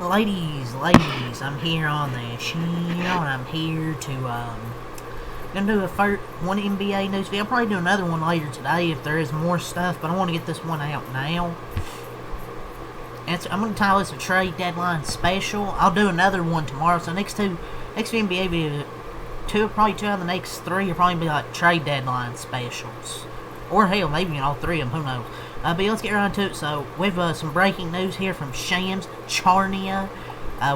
Ladies, I'm here on the show, and I'm here to, gonna do one NBA news video. I'll probably do another one later today if there is more stuff, but I want to get this one out now. And so I'm gonna title this a trade deadline special. I'll do another one tomorrow, so next NBA video, probably two out of the next three will probably be like trade deadline specials. Or hell, maybe all three of them, who knows. But yeah, let's get right into it. So, we have some breaking news here from Shams Charania.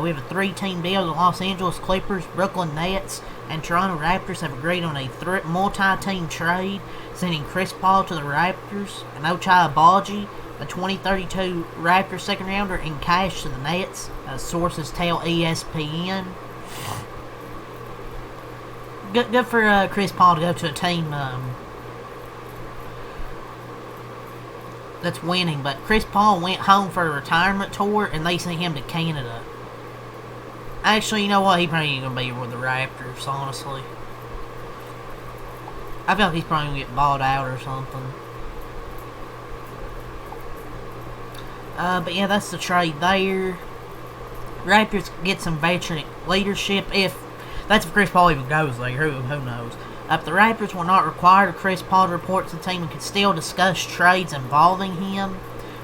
We have a three-team deal. The Los Angeles Clippers, Brooklyn Nets, and Toronto Raptors have agreed on a multi-team trade, sending Chris Paul to the Raptors, and Ochai Agbaji, a 2032 Raptors second-rounder, in cash to the Nets, sources tell ESPN. Good for Chris Paul to go to a team that's winning, but Chris Paul went home for a retirement tour, and they sent him to Canada. Actually, you know what? He probably ain't gonna be with the Raptors, honestly. I feel like he's probably gonna get bought out or something. But yeah, that's the trade there. Raptors get some veteran leadership if Chris Paul even goes there. Who knows? The Raptors will not require Chris Paul to report to the team and can still discuss trades involving him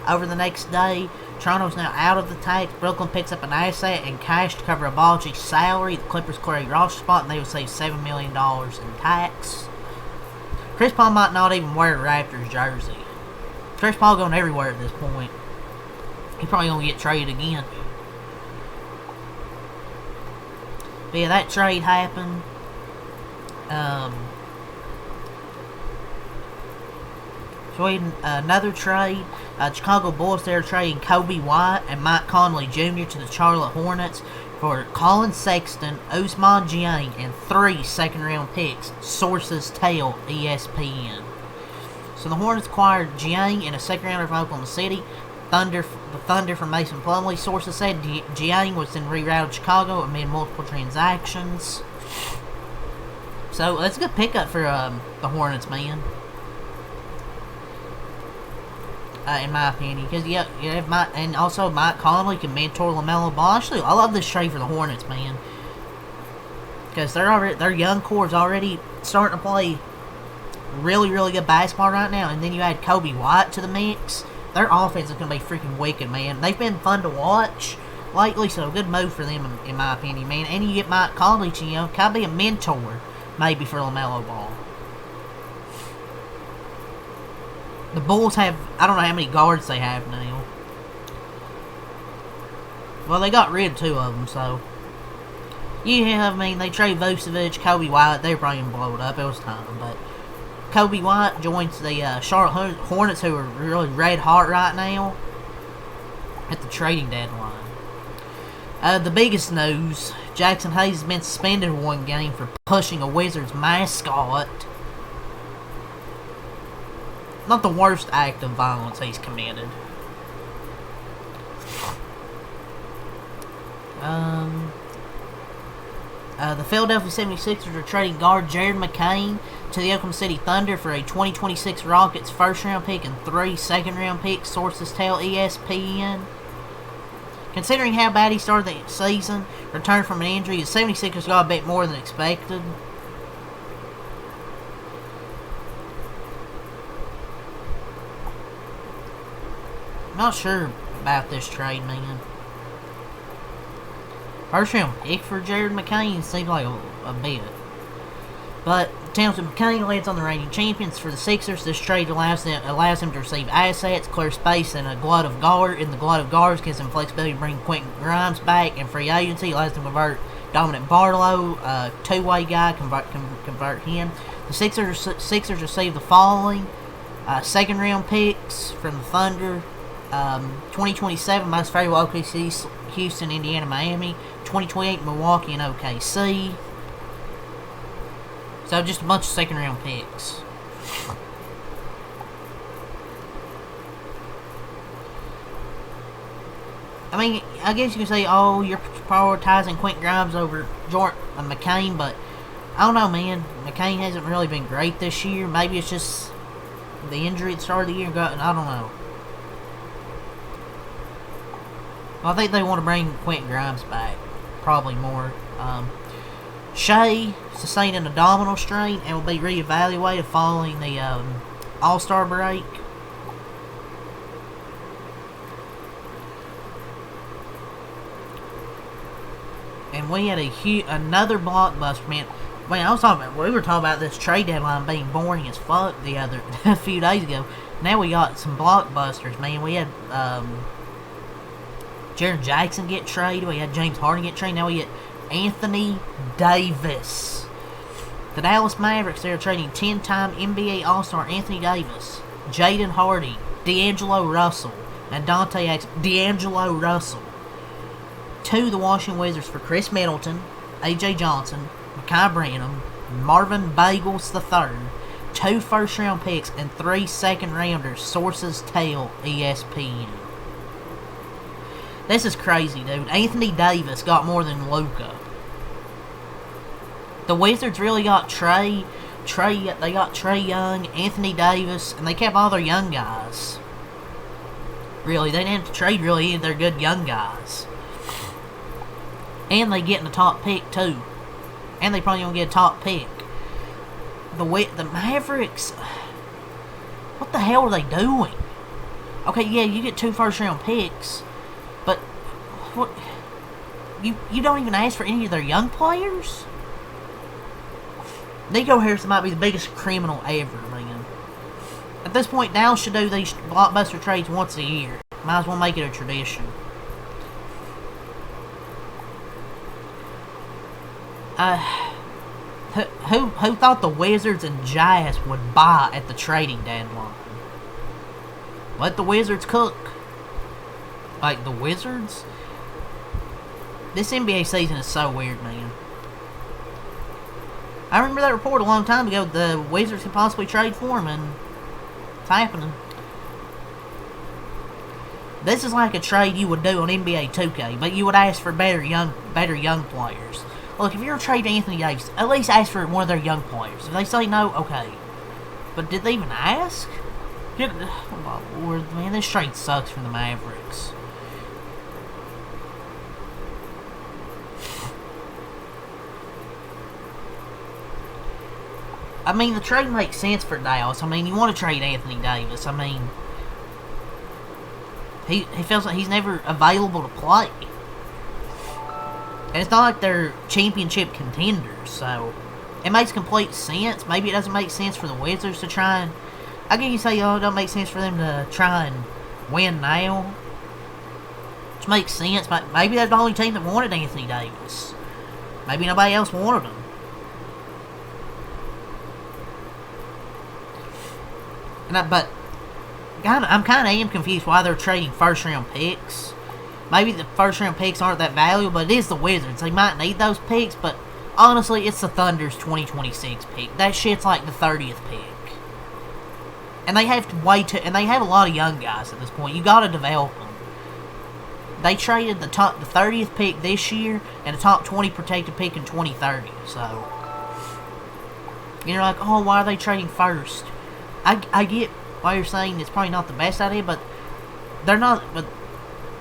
over the next day. Toronto's now out of the tax. Brooklyn picks up an asset and cash to cover Agbaji's salary. The Clippers clear a roster spot and they will save $7 million in tax. Chris Paul might not even wear a Raptors jersey. Chris Paul going everywhere at this point. He probably gonna get traded again. But yeah, that trade happened. So we had another trade. Chicago Bulls, they're trading Kobe White and Mike Conley Jr. to the Charlotte Hornets for Colin Sexton, Ousmane Dieng, and 3 second-round picks. Sources tell ESPN. So the Hornets acquired Dieng and a second-rounder from Oklahoma City. The Thunder from Mason Plumlee. Sources said Dieng was then rerouted to Chicago amid multiple transactions. So that's a good pickup for the Hornets, man. In my opinion, because and also Mike Conley can mentor LaMelo Ball. Actually, I love this trade for the Hornets, man, because their young core is already starting to play really, really good basketball right now. And then you add Kobe White to the mix. Their offense is going to be freaking wicked, man. They've been fun to watch lately, so a good move for them, in my opinion, man. And you get Mike Conley to, kind of be a mentor, maybe, for LaMelo Ball. The Bulls have, I don't know how many guards they have now. Well, they got rid of 2 of them, so. Yeah, I mean, they traded Vucevic, Kobe White. They were probably going to blow it up. It was time, but Kobe White joins the Charlotte Hornets, who are really red hot right now at the trading deadline. The biggest news, Jackson Hayes has been suspended 1 game for pushing a Wizards mascot. Not the worst act of violence he's committed. The Philadelphia 76ers are trading guard Jared McCain to the Oklahoma City Thunder for a 2026 Rockets first-round pick and 3 second-round picks, sources tell ESPN. Considering how bad he started the season, returned from an injury, the 76ers got a bit more than expected. Not sure about this trade, man. First round pick for Jared McCain seems like a bit. But Townsend McCain leads on the reigning champions for the Sixers. This trade allows him to receive assets, clear space in the glut of guards, gives him flexibility to bring Quentin Grimes back in free agency, allows him to convert Dominic Barlow, two-way guy, convert him. The Sixers receive the following second-round picks from the Thunder. 2027, most favorable OKC, Houston, Indiana, Miami. 2028, Milwaukee, and OKC. So just a bunch of second-round picks. I mean, I guess you can say, oh, you're prioritizing Quentin Grimes over Jordan McCain, but I don't know, man. McCain hasn't really been great this year. Maybe it's just the injury at the start of the year. I don't know. Well, I think they want to bring Quentin Grimes back. Probably more. Shea sustained an abdominal strain and will be reevaluated following the All-Star break. And we had another blockbuster, man. Man, we were talking about this trade deadline being boring as fuck a few days ago. Now we got some blockbusters, man. We had Jaren Jackson get traded. We had James Harden get traded. Now we get Anthony Davis. The Dallas Mavericks, they're trading 10-time NBA All-Star Anthony Davis, Jaden Hardy, D'Angelo Russell, and D'Angelo Russell to the Washington Wizards for Chris Middleton, A.J. Johnson, Mekhi Branham, Marvin Bagels III, 2 first-round picks, and 3 second-rounders, sources tell ESPN. This is crazy, dude. Anthony Davis got more than Luka. The Wizards really got they got Trae Young, Anthony Davis, and they kept all their young guys. Really, they didn't have to trade really any of their good young guys. And they get in the top pick, too. And they probably gonna get a top pick. The Mavericks, what the hell are they doing? Okay, yeah, you get 2 first-round picks, but what? You don't even ask for any of their young players? Nico Harrison might be the biggest criminal ever, man. At this point, Dallas should do these blockbuster trades once a year. Might as well make it a tradition. Who thought the Wizards and Jazz would buy at the trading deadline? Let the Wizards cook. Like, the Wizards? This NBA season is so weird, man. I remember that report a long time ago. The Wizards could possibly trade for him, and it's happening. This is like a trade you would do on NBA 2K, but you would ask for better young players. Look, if you're going to trade Anthony Davis, at least ask for one of their young players. If they say no, okay. But did they even ask? Oh my lord, man, this trade sucks for the Mavericks. I mean, the trade makes sense for Dallas. I mean, you want to trade Anthony Davis. I mean, he feels like he's never available to play. And it's not like they're championship contenders, so it makes complete sense. Maybe it doesn't make sense for the Wizards to try and... I guess you say, oh, it don't make sense for them to try and win now. Which makes sense, but maybe they're the only team that wanted Anthony Davis. Maybe nobody else wanted him. But I'm kind of confused why they're trading first-round picks. Maybe the first-round picks aren't that valuable, but it is the Wizards. They might need those picks, but honestly, it's the Thunder's 2026 pick. That shit's like the 30th pick. And they have to wait and they have a lot of young guys at this point. You got to develop them. They traded the 30th pick this year and a top 20 protected pick in 2030. So you're like, oh, why are they trading first? I get why you're saying it's probably not the best idea, but they're not. But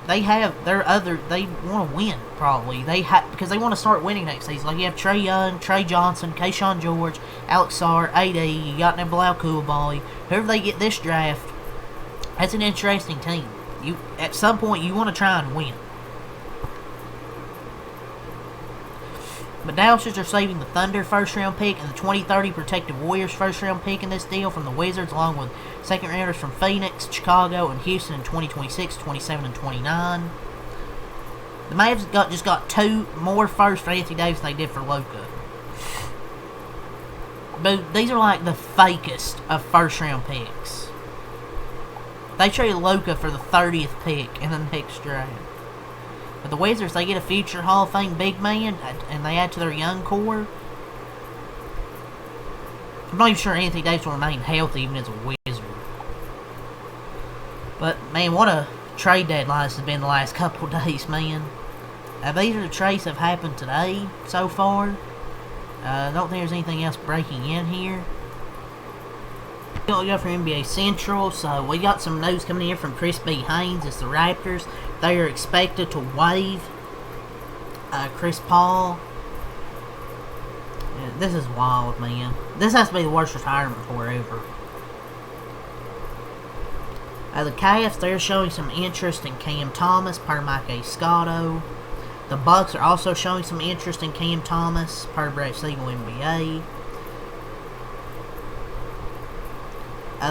they want to win probably. Because they want to start winning next season. Like you have Trae Young, Trey Johnson, Kayshawn George, Alex Sarr, AD. You got Bilal Coulibaly. Whoever they get this draft, that's an interesting team. At some point you want to try and win. But Dallas are saving the Thunder first-round pick and the 2030 protected Warriors first-round pick in this deal from the Wizards, along with second-rounders from Phoenix, Chicago, and Houston in 2026, 27, and 29. The Mavs just got 2 more firsts for Anthony Davis than they did for Luka. But these are like the fakest of first-round picks. They traded Luka for the 30th pick in the next draft. But the Wizards, they get a future Hall of Fame big man, and they add to their young core. I'm not even sure Anthony Davis will remain healthy even as a Wizard. But, man, what a trade deadline this has been the last couple of days, man. These are the trades that have happened today so far. I don't think there's anything else breaking in here. We got for NBA Central, so we got some news coming in from Chris B. Haynes. It's the Raptors. They are expected to waive Chris Paul. Yeah, this is wild, man. This has to be the worst retirement for ever. The Cavs, they're showing some interest in Cam Thomas, per Mike Scotto. The Bucks are also showing some interest in Cam Thomas, per Brett Siegel NBA.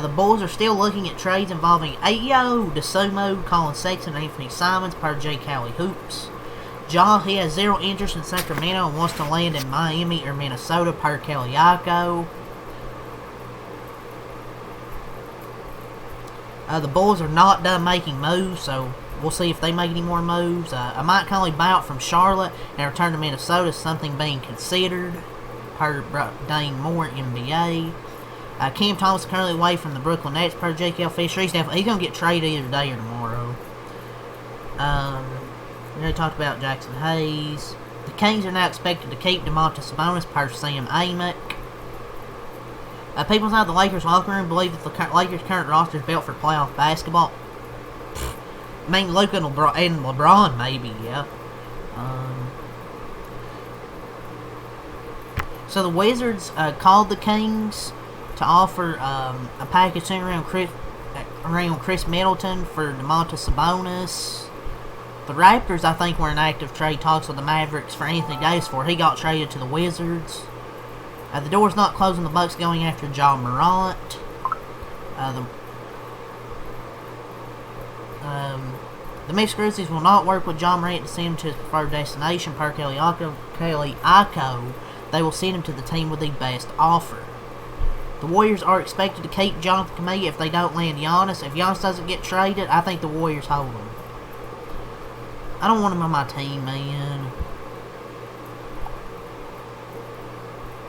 The Bulls are still looking at trades involving Ayo DeSumo, Colin Sexton, and Anthony Simons, per J. Cali Hoops. Ja, he has zero interest in Sacramento and wants to land in Miami or Minnesota, per Caliaco. The Bulls are not done making moves, so we'll see if they make any more moves. A Mike Conley buyout from Charlotte and return to Minnesota is something being considered, per Dane Moore, NBA. Cam Thomas is currently away from the Brooklyn Nets, per J.K. Fisher. He's going to get traded either today or tomorrow. We already talked about Jackson Hayes. The Kings are now expected to keep Domantas Sabonis, per Sam Amick. People inside the Lakers locker room believe that the Lakers' current roster is built for playoff basketball. I mean, Luka and LeBron, maybe, yeah. So the Wizards called the Kings to offer a package centered around Chris Middleton for Domantas Sabonis. The Raptors, I think, were in active trade talks with the Mavericks for Anthony Davis before he got traded to the Wizards. The door's not closing the Bucks going after Ja Morant. The Memphis Grizzlies will not work with Ja Morant to send him to his preferred destination, per Caliaco. They will send him to the team with the best offer. The Warriors are expected to keep Jonathan Kuminga if they don't land Giannis. If Giannis doesn't get traded, I think the Warriors hold him. I don't want him on my team, man.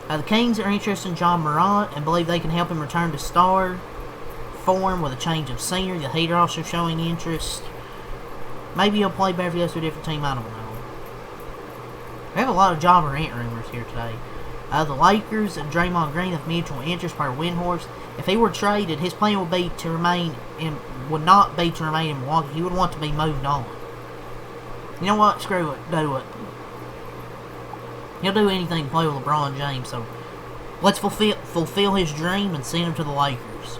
The Kings are interested in Ja Morant and believe they can help him return to star form with a change of scenery. The Heat are also showing interest. Maybe he'll play Beverly Hills to a different team, I don't know. We have a lot of Ja Morant rumors here today. The Lakers and Draymond Green have mutual interest, per Windhorst. If he were traded, his plan would not be to remain in Milwaukee. He would want to be moved on. You know what? Screw it. Do it. He'll do anything to play with LeBron James, so let's fulfill his dream and send him to the Lakers.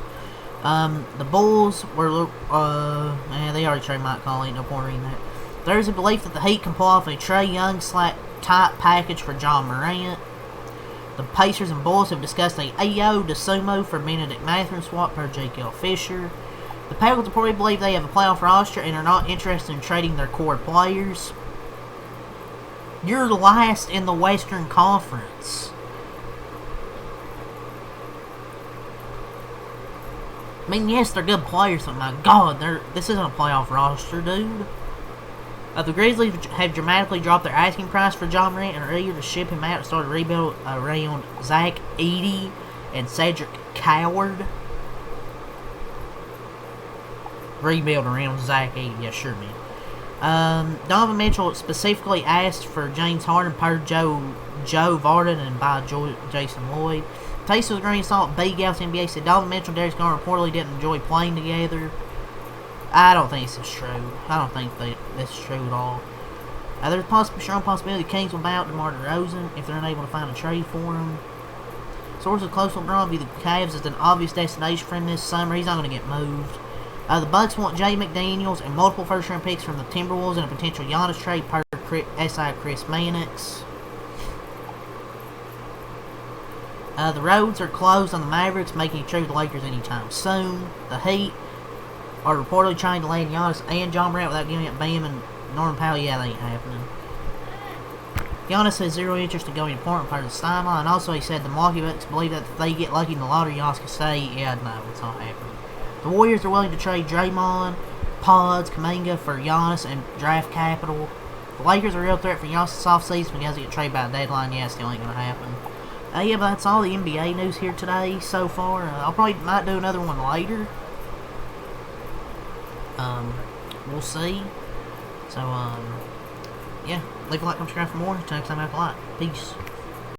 The Bulls were, they already traded Mike Conley, no point reading that. There's a belief that the Heat can pull off a Trae Young type package for Ja Morant. The Pacers and Bulls have discussed a Ayo DeSumo for Benedict Mathurin swap, per J.K. Fisher. The Pelicans reportedly believe they have a playoff roster and are not interested in trading their core players. You're last in the Western Conference. I mean, yes, they're good players, but my God, this isn't a playoff roster, dude. The Grizzlies have dramatically dropped their asking price for Ja Morant and are eager to ship him out and start a rebuild around Zach Edey and Cedric Coward. Rebuild around Zach Edey, yeah, sure, man. Donovan Mitchell specifically asked for James Harden, per Joe Varden and by Jason Lloyd. Taste with a grain of salt. Big Gals NBA said Donovan Mitchell and Darius Garland reportedly didn't enjoy playing together. I don't think this is true. I don't think this is true at all. There's a strong possibility the Kings will buy out DeMar DeRozan if they're unable to find a trade for him. Sources close to LeBron view the Cavs as an obvious destination for him this summer. He's not going to get moved. The Bucks want Jay McDaniels and multiple first-round picks from the Timberwolves and a potential Giannis trade, per SI Chris Mannix. The roads are closed on the Mavericks, making a trade with the Lakers anytime soon. The Heat are reportedly trying to land Giannis and Ja Morant without giving up Bam and Norman Powell. Yeah, that ain't happening. Giannis has zero interest in going to Portland, part of the timeline. And also, he said the Milwaukee Bucks believe that if they get lucky in the lottery, Giannis can stay. Yeah, no, it's not happening. The Warriors are willing to trade Draymond, Pods, Kuminga for Giannis and draft capital. The Lakers are a real threat for Giannis this offseason, but he has to get traded by a deadline. Yeah, it still ain't going to happen. Yeah, but that's all the NBA news here today so far. I'll probably might do another one later. We'll see. So, yeah, leave a like, subscribe for more. Until next time, have a lot. Peace.